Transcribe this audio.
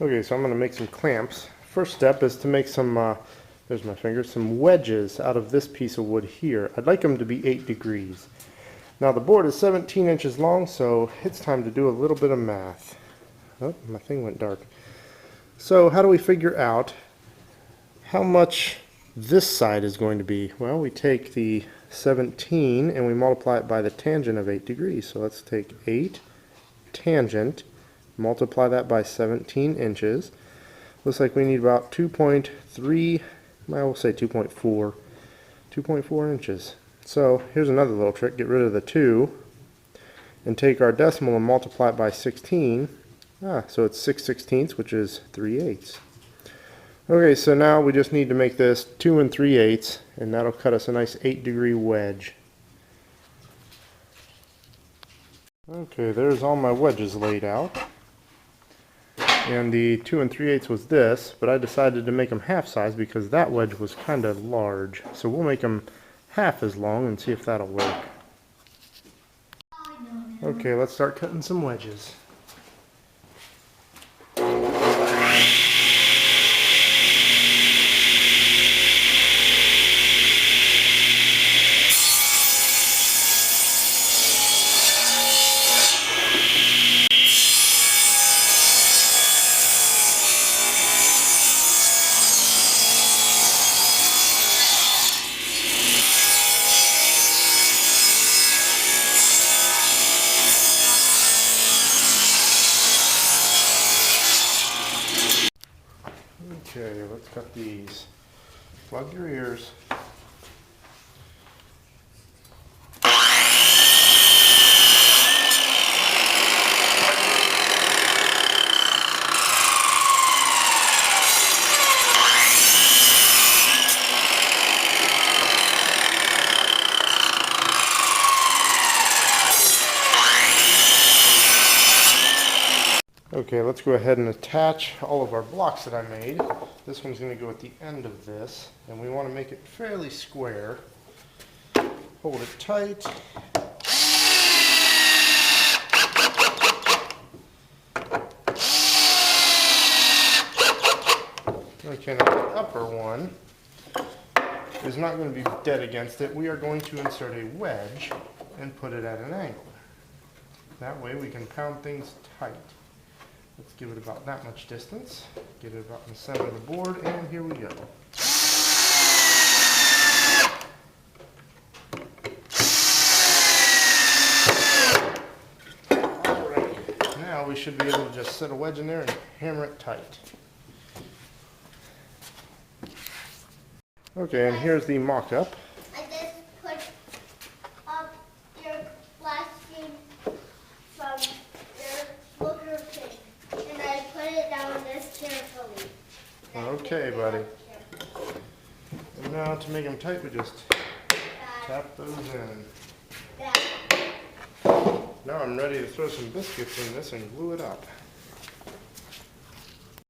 Okay, so I'm going to make some clamps. First step is to make some, there's my finger, some wedges out of this piece of wood here. I'd like them to be 8 degrees. Now the board is 17 inches long, so it's time to do a little bit of math. Oh, my thing went dark. So how do we figure out how much this side is going to be? Well, we take the 17 and we multiply it by the tangent of 8 degrees. So let's take 8 tangent, multiply that by 17 inches. Looks like we need about 2.3, we'll say 2.4 inches. So here's another little trick. Get rid of the 2 and take our decimal and multiply it by 16. So it's 6/16, which is 3/8. Okay, so now we just need to make this 2 3/8, and that'll cut us a nice 8-degree wedge. Okay, there's all my wedges laid out. And the 2 3/8 was this, but I decided to make them half size because that wedge was kind of large. So we'll make them half as long and see if that'll work. Okay, let's start cutting some wedges. Okay, let's cut these. Plug your ears. Okay, let's go ahead and attach all of our blocks that I made. This one's going to go at the end of this, and we want to make it fairly square. Hold it tight. Okay, now the upper one is not going to be dead against it. We are going to insert a wedge and put it at an angle. That way we can pound things tight. Let's give it about that much distance. Get it about in the center of the board, and here we go. Alright, now we should be able to just set a wedge in there and hammer it tight. Okay, and here's the mock-up. I just put up your plastic from your booger pig. And I put it down this carefully. Okay, buddy. And now to make them tight, we just tap those in. Now I'm ready to throw some biscuits in this and glue it up.